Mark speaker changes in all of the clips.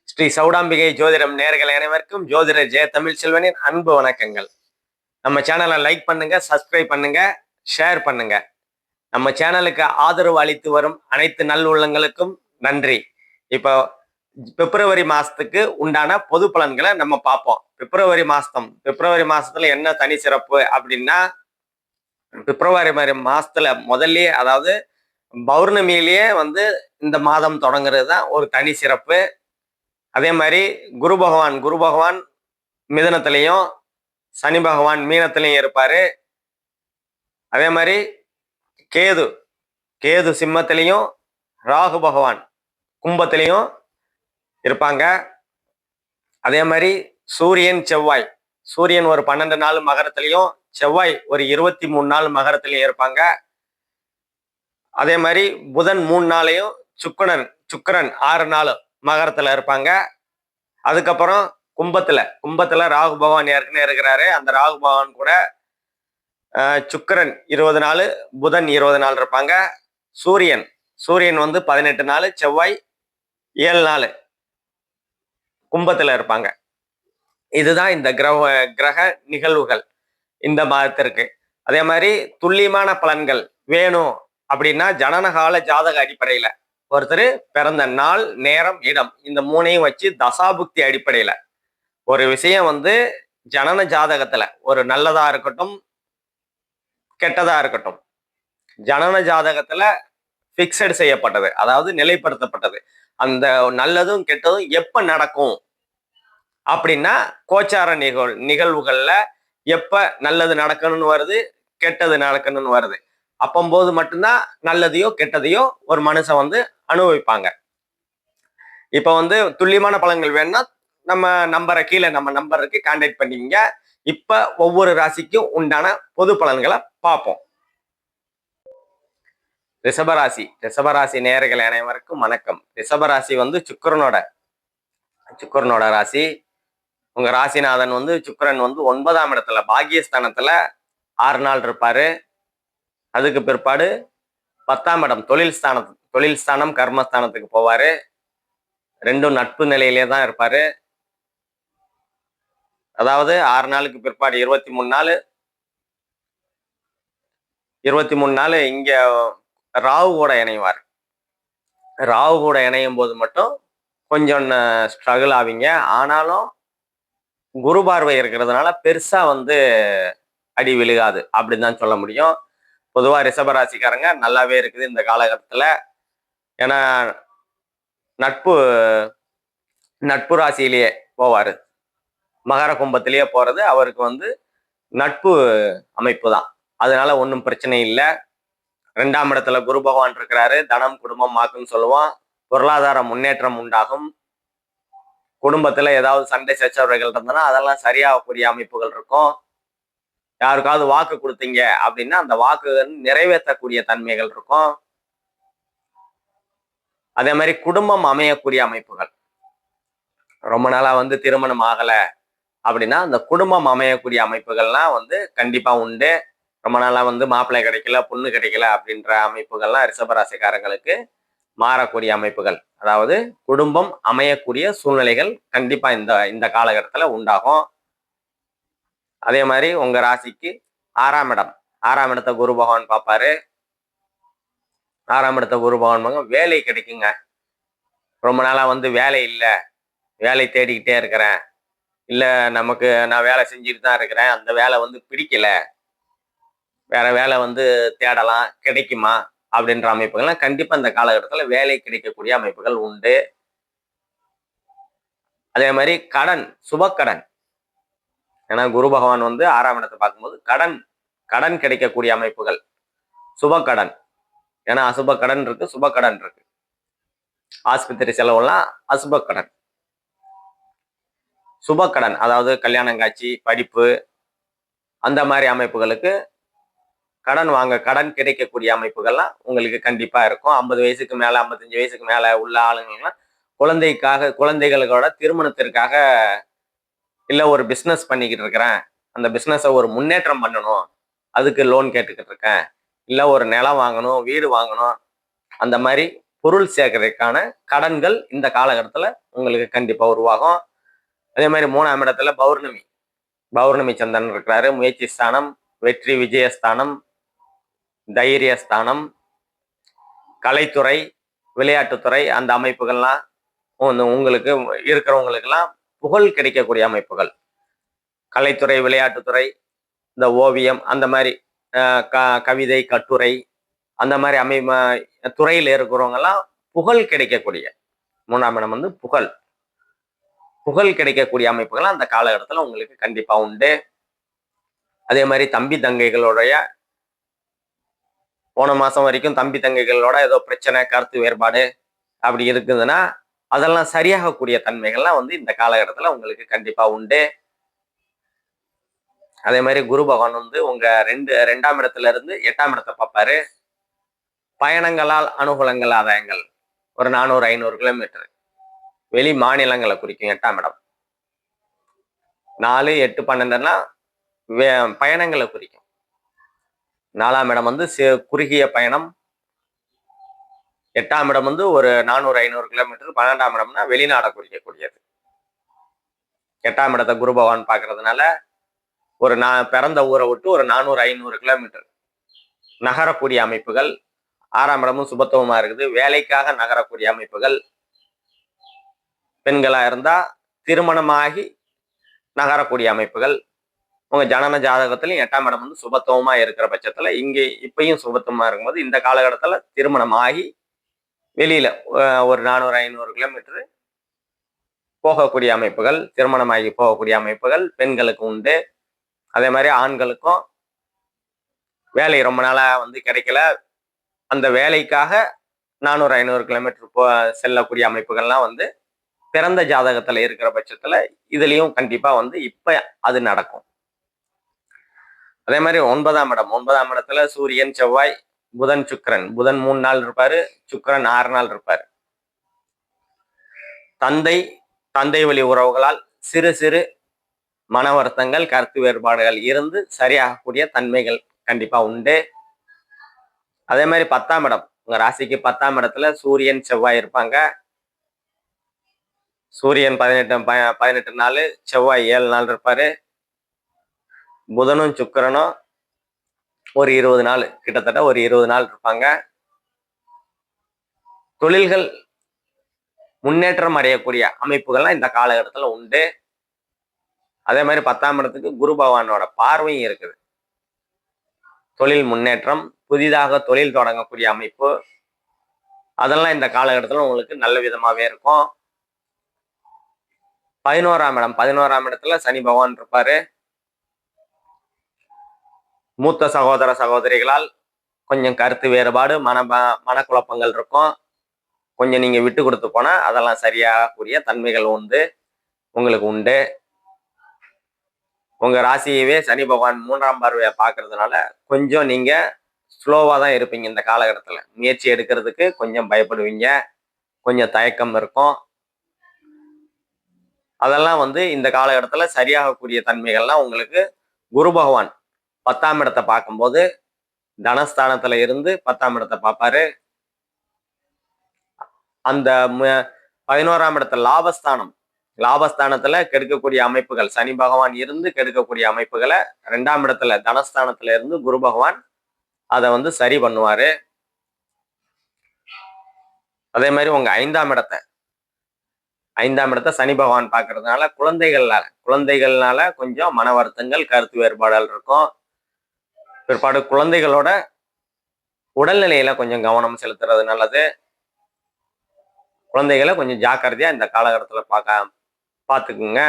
Speaker 1: ஸ்ரீ சௌடாம்பிகை ஜோதிடம் நேயர்கள் அனைவருக்கும் ஜோதிடர் ஜெய தமிழ் செல்வனின் அன்பு வணக்கங்கள். நம்ம சேனலை லைக் பண்ணுங்க, சப்ஸ்கிரைப் பண்ணுங்க, ஷேர் பண்ணுங்க. நம்ம சேனலுக்கு ஆதரவு அளித்து வரும் அனைத்து நல்லுள்ளங்களுக்கும் நன்றி. இப்போ பிப்ரவரி மாசத்துக்கு உண்டான பொது பலன்களை நம்ம பார்ப்போம். பிப்ரவரி மாசத்துல என்ன தனி சிறப்பு அப்படின்னா, பிப்ரவரி மாசத்துல முதல்லயே, அதாவது பௌர்ணமியிலேயே இந்த மாதம் தொடங்குறது தான் ஒரு தனி சிறப்பு. அதே மாதிரி குரு பகவான் மிதனத்திலையும் சனி பகவான் மீனத்திலையும் இருப்பாரு. அதே மாதிரி கேது சிம்மத்திலையும் ராகு பகவான் கும்பத்திலையும் இருப்பாங்க. அதே மாதிரி சூரியன் ஒரு 12 நாள் மகரத்திலையும், செவ்வாய் ஒரு 23 நாள் மகரத்திலையும் இருப்பாங்க. அதே மாதிரி புதன் 3 நாளையும், சுக்கிரன் 6 நாள் மகரத்துல இருப்பாங்க. அதுக்கப்புறம் கும்பத்துல ராகு பகவான் ஏற்கனவே இருக்கிறாரு. அந்த ராகு பகவான் கூட சுக்கிரன் 20 நாள், புதன் 20 நாள் இருப்பாங்க. சூரியன் 18 நாள், செவ்வாய் 7 நாள் கும்பத்துல இருப்பாங்க. இதுதான் இந்த கிரக நிகழ்வுகள் இந்த மாதத்திற்கு. அதே மாதிரி துல்லியமான பலன்கள் வேணும் அப்படின்னா ஜனனகால ஜாதக அடிப்படையில ஒருத்தர் பிறந்த நாள், நேரம், இடம் இந்த மூணையும் வச்சு தசாபுக்தி அடிப்படையில ஒரு விஷயம் ஜனன ஜாதகத்துல ஒரு நல்லதா இருக்கட்டும் கெட்டதா இருக்கட்டும், ஜனன ஜாதகத்துல பிக்சட் செய்யப்பட்டது, அதாவது நிலைப்படுத்தப்பட்டது. அந்த நல்லதும் கெட்டதும் எப்ப நடக்கும் அப்படின்னா கோச்சார நிகழ்வுகள்ல எப்ப நல்லது நடக்கணும்னு வருது, கெட்டது நடக்கணும்னு வருது, அப்பம்போது மட்டும்தான் நல்லதையோ கெட்டதையோ ஒரு மனுஷன் அனுபவிப்பாங்க. இப்ப துல்லியமான பலன்கள் வேணும்னா நம்ம நம்பர் இருக்கு, கான்டாக்ட் பண்ணிக்கங்க. இப்ப ஒவ்வொரு ராசிக்கும் உண்டான பொது பலன்களை பார்ப்போம். ரிஷபராசி நேயர்கள் அனைவருக்கும் வணக்கம். ரிஷபராசி சுக்கிரனோட ராசி. உங்க ராசிநாதன் சுக்கிரன் 9ஆம் இடத்துல பாக்கியஸ்தானத்துல 6 நாள் இருப்பாரு. அதுக்கு பிற்பாடு 10ஆம் இடம் தொழில் ஸ்தானம் கர்மஸ்தானத்துக்கு போவாரு. ரெண்டும் நட்பு நிலையிலே தான் இருப்பாரு. அதாவது 6 நாளுக்கு பிற்பாடு 23 நாள் இங்க ராகு கூட இணைவார். ராகு கூட இணையும் போது மட்டும் கொஞ்சம் ஸ்ட்ரகிள் ஆவீங்க. ஆனாலும் குரு பார்வை இருக்கிறதுனால பெருசா அடி விழுகாது அப்படின்னு தான் சொல்ல முடியும். பொதுவா ரிஷபராசிக்காரங்க நல்லாவே இருக்குது இந்த காலகட்டத்துல. ஏன்னா நட்பு ராசியிலேயே போவாரு. மகர கும்பத்திலேயே போறது அவருக்கு நட்பு அமைப்பு தான். அதனால ஒன்றும் பிரச்சனை இல்லை. 2ஆம் இடத்துல குரு பகவான் இருக்கிறாரு. தனம் குடும்பம் வாக்குன்னு சொல்லுவோம். பொருளாதார முன்னேற்றம் உண்டாகும். குடும்பத்துல ஏதாவது சண்டை சச்சரவுகள் இருந்ததுன்னா அதெல்லாம் சரியாகக்கூடிய அமைப்புகள் இருக்கும். யாருக்காவது வாக்கு கொடுத்தீங்க அப்படின்னா அந்த வாக்கு நிறைவேற்றக்கூடிய தன்மைகள் இருக்கும். அதே மாதிரி குடும்பம் அமையக்கூடிய அமைப்புகள், ரொம்ப நாளா திருமணம் ஆகல அப்படின்னா அந்த குடும்பம் அமையக்கூடிய அமைப்புகள்லாம் கண்டிப்பா உண்டு. ரொம்ப நாளா மாப்பிள்ளை கிடைக்கல, பொண்ணு கிடைக்கல அப்படின்ற அமைப்புகள்லாம் ரிஷபராசிக்காரங்களுக்கு மாறக்கூடிய அமைப்புகள், அதாவது குடும்பம் அமையக்கூடிய சூழ்நிலைகள் கண்டிப்பா இந்த காலகட்டத்துல உண்டாகும். அதே மாதிரி உங்க ராசிக்கு 6ஆம் இடத்தை குரு பகவான் பார்ப்பாரு. 6ஆம் இடத்தை குரு பகவான் வேலை கிடைக்குங்க. ரொம்ப நாளா வேலை இல்லை, வேலை தேடிக்கிட்டே இருக்கிறேன், இல்லை நான் வேலை செஞ்சுட்டு தான் இருக்கிறேன், அந்த வேலை பிடிக்கல, வேற வேலை தேடலாம், கிடைக்குமா அப்படின்ற அமைப்புகள்லாம் கண்டிப்பா இந்த காலகட்டத்தில் வேலை கிடைக்கக்கூடிய அமைப்புகள் உண்டு. அதே மாதிரி சுபக்கடன், ஏன்னா குரு பகவான் 6ஆம் இடத்தை பார்க்கும்போது கடன் கிடைக்கக்கூடிய அமைப்புகள், சுபக்கடன். ஏன்னா அசுப கடன் இருக்கு, சுபக்கடன் இருக்கு. ஆஸ்பத்திரி செலவுலாம் அசுபக்கடன். சுபக்கடன் அதாவது கல்யாணம் காட்சி, படிப்பு, அந்த மாதிரி அமைப்புகளுக்கு கடன் கிடைக்கக்கூடிய அமைப்புகள்லாம் உங்களுக்கு கண்டிப்பா இருக்கும். 50 வயசுக்கு மேல, 55 வயசுக்கு மேல உள்ள ஆளுங்கள்லாம் குழந்தைகளோட திருமணத்திற்காக, இல்ல ஒரு பிசினஸ் பண்ணிக்கிட்டு இருக்கிறேன், அந்த பிசினஸை ஒரு முன்னேற்றம் பண்ணணும், அதுக்கு லோன் கேட்டுக்கிட்டு இருக்கேன், இல்ல ஒரு நிலம் வாங்கணும், வீடு வாங்கணும், அந்த மாதிரி பொருள் சேர்க்கறதுக்கான கடன்கள் இந்த காலகட்டத்துல உங்களுக்கு கண்டிப்பா உருவாகும். அதே மாதிரி 3ஆம் இடத்துல பௌர்ணமி பௌர்ணமி சந்திரன் இருக்கிறாரு. முயற்சி ஸ்தானம், வெற்றி விஜயஸ்தானம், தைரியஸ்தானம், கலைத்துறை, விளையாட்டுத்துறை அந்த அமைப்புகள்லாம் உங்களுக்கு இருக்கிறவங்களுக்கெல்லாம் புகழ் கிடைக்கக்கூடிய அமைப்புகள். கலைத்துறை, விளையாட்டுத்துறை, இந்த ஓவியம் அந்த மாதிரி கவிதை, கட்டுரை அந்த மாதிரி துறையில் இருக்கிறவங்க எல்லாம் புகழ் கிடைக்கக்கூடிய 3ஆம் இடம் வந்து புகழ் புகழ் கிடைக்கக்கூடிய அமைப்புகள் அந்த காலகட்டத்தில் உங்களுக்கு கண்டிப்பா உண்டு. அதே மாதிரி தம்பி தங்கைகளுடைய போன மாசம் வரைக்கும் தம்பி தங்கைகளோட ஏதோ பிரச்சனை, கருத்து வேறுபாடு அப்படி இருக்குதுன்னா அதெல்லாம் சரியாகக்கூடிய தன்மைகள்லாம் வந்து இந்த காலகட்டத்தில் உங்களுக்கு கண்டிப்பா உண்டு. அதே மாதிரி குரு பகவான் வந்து உங்க 2ஆம் இடத்துல இருந்து 8ஆம் இடத்தை பார்ப்பாரு. பயணங்களால் அனுகூலங்கள், ஆதாயங்கள் ஒரு 400-500 கிலோமீட்டர் வெளி மாநிலங்களை குறிக்கும் 8ஆம் இடம். 4, 8, 12ன்னா பயணங்களை குறிக்கும். 4ஆம் இடம் வந்து குறுகிய பயணம். 8ஆம் இடம் வந்து ஒரு 400-500 கிலோமீட்டர். 12ஆம் இடம்னா வெளிநாடை குறிக்கக்கூடியது. 8ஆம் இடத்தை குரு பகவான் பார்க்கறதுனால ஒரு பிறந்த ஊரை விட்டு ஒரு 400-500 கிலோமீட்டர் நகரக்கூடிய அமைப்புகள். 6ஆம் இடமும் சுபத்துவமா இருக்குது. வேலைக்காக நகரக்கூடிய அமைப்புகள். பெண்களா இருந்தா திருமணமாகி நகரக்கூடிய அமைப்புகள். உங்க ஜனன ஜாதகத்திலையும் 8ஆம் இடம் வந்து சுபத்துவமா இருக்கிற பட்சத்துல இங்கே இப்பயும் சுபத்துவமா இருக்கும்போது இந்த காலகட்டத்துல திருமணம் ஆகி வெளியில ஒரு 400-500 கிலோமீட்டர் போகக்கூடிய அமைப்புகள், திருமணமாகி போகக்கூடிய அமைப்புகள் பெண்களுக்கு உண்டு. அதே மாதிரி ஆண்களுக்கும் வேலை ரொம்ப நாளா வந்து கிடைக்கல, அந்த வேலைக்காக 400-500 கிலோமீட்டர் செல்லக்கூடிய அமைப்புகள்லாம் வந்து பிறந்த ஜாதகத்துல இருக்கிற பட்சத்துல இதுலயும் கண்டிப்பா வந்து இப்ப அது நடக்கும். அதே மாதிரி 9ஆம் இடத்துல சூரியன், செவ்வாய், புதன், சுக்கிரன். புதன் 3 நாள் இருப்பாரு, சுக்கிரன் 6 நாள் இருப்பாரு. தந்தை வழி உறவுகளால் சிறு சிறு மன வருத்தங்கள், கருத்து வேறுபாடுகள் இருந்து சரியாகக்கூடிய தன்மைகள் கண்டிப்பா உண்டு. அதே மாதிரி 10ஆம் இடம், உங்க ராசிக்கு 10ஆம் இடத்துல சூரியன், செவ்வாய் இருப்பாங்க. சூரியன் 18 நாள், செவ்வாய் 7 நாள் இருப்பாரு. புதனும் சுக்கிரனும் ஒரு 20 நாள், கிட்டத்தட்ட ஒரு 20 நாள் இருப்பாங்க. தொழில்கள் முன்னேற்றம் அடையக்கூடிய அமைப்புகள்லாம் இந்த காலகட்டத்துல உண்டு. அதே மாதிரி 10ஆம் இடத்துக்கு குரு பகவானோட பார்வையும் இருக்குது. தொழில் முன்னேற்றம், புதிதாக தொழில் தொடங்கக்கூடிய அமைப்பு அதெல்லாம் இந்த காலகட்டத்துல உங்களுக்கு நல்ல விதமாவே இருக்கும். 11ஆம் இடத்துல சனி பகவான் இருப்பாரு. மூத்த சகோதர சகோதரிகளால் கொஞ்சம் கருத்து வேறுபாடு, மனக்குழப்பங்கள் இருக்கும். கொஞ்சம் நீங்க விட்டு கொடுத்து போனா அதெல்லாம் சரியாகக்கூடிய தன்மைகள் வந்து உங்களுக்கு உண்டு. உங்க ராசியவே சனி பகவான் 3ஆம் பார்வையை பார்க்கறதுனால கொஞ்சம் நீங்க ஸ்லோவா தான் இருப்பீங்க இந்த காலகட்டத்துல. முயற்சி எடுக்கிறதுக்கு கொஞ்சம் பயப்படுவீங்க, கொஞ்சம் தயக்கம் இருக்கும். அதெல்லாம் வந்து இந்த காலகட்டத்துல சரியாகக்கூடிய தன்மைகள்லாம் உங்களுக்கு குரு பகவான் 10ஆம் இடத்தை பார்க்கும்போது தனஸ்தானத்துல இருந்து 10ஆம் இடத்தை பார்ப்பாரு. அந்த 11ஆம் இடத்துல லாபஸ்தானத்துல கெடுக்கக்கூடிய அமைப்புகள், சனி பகவான் இருந்து கெடுக்கக்கூடிய அமைப்புகளை 2ஆம் இடத்துல தனஸ்தானத்துல இருந்து குரு பகவான் அதை வந்து சரி பண்ணுவாரு. அதே மாதிரி உங்க 5ஆம் இடத்தை சனி பகவான் பார்க்கறதுனால குழந்தைகள்னால கொஞ்சம் மன வருத்தங்கள், கருத்து வேறுபாடுகள் இருக்கும். பிற்பாடு குழந்தைகளோட உடல்நிலையில கொஞ்சம் கவனம் செலுத்துறது நல்லது. குழந்தைகளை கொஞ்சம் ஜாக்கிரதையா இந்த காலகட்டத்துல பார்த்துக்குங்க.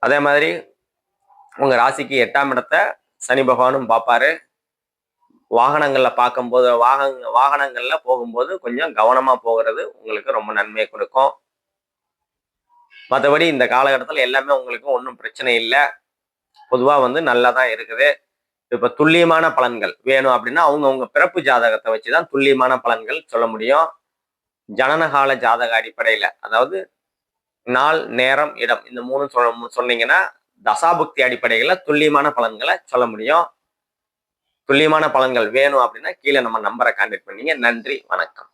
Speaker 1: அதே மாதிரி உங்க ராசிக்கு 8ஆம் இடத்தை சனி பகவானும் பார்ப்பாரு. வாகனங்கள்ல பார்க்கும்போது வாகனங்கள்ல போகும்போது கொஞ்சம் கவனமா போகிறது உங்களுக்கு ரொம்ப நன்மையை கொடுக்கும். மற்றபடி இந்த காலகட்டத்தில் எல்லாமே உங்களுக்கு ஒன்றும் பிரச்சனை இல்லை. பொதுவா வந்து நல்லா தான் இருக்குது. இப்ப துல்லியமான பலன்கள் வேணும் அப்படின்னா அவங்க பிறப்பு ஜாதகத்தை வச்சுதான் துல்லியமான பலன்கள் சொல்ல முடியும். ஜனனகால ஜாதக அடிப்படையில, அதாவது நாள், நேரம், இடம் இந்த 3 சொன்னீங்கன்னா தசாபுக்தி அடிப்படையில துல்லியமான பலன்களை சொல்ல முடியும். துல்லியமான பலன்கள் வேணும் அப்படின்னா கீழே நம்ம நம்பரை கான்டாக்ட் பண்ணீங்க. நன்றி, வணக்கம்.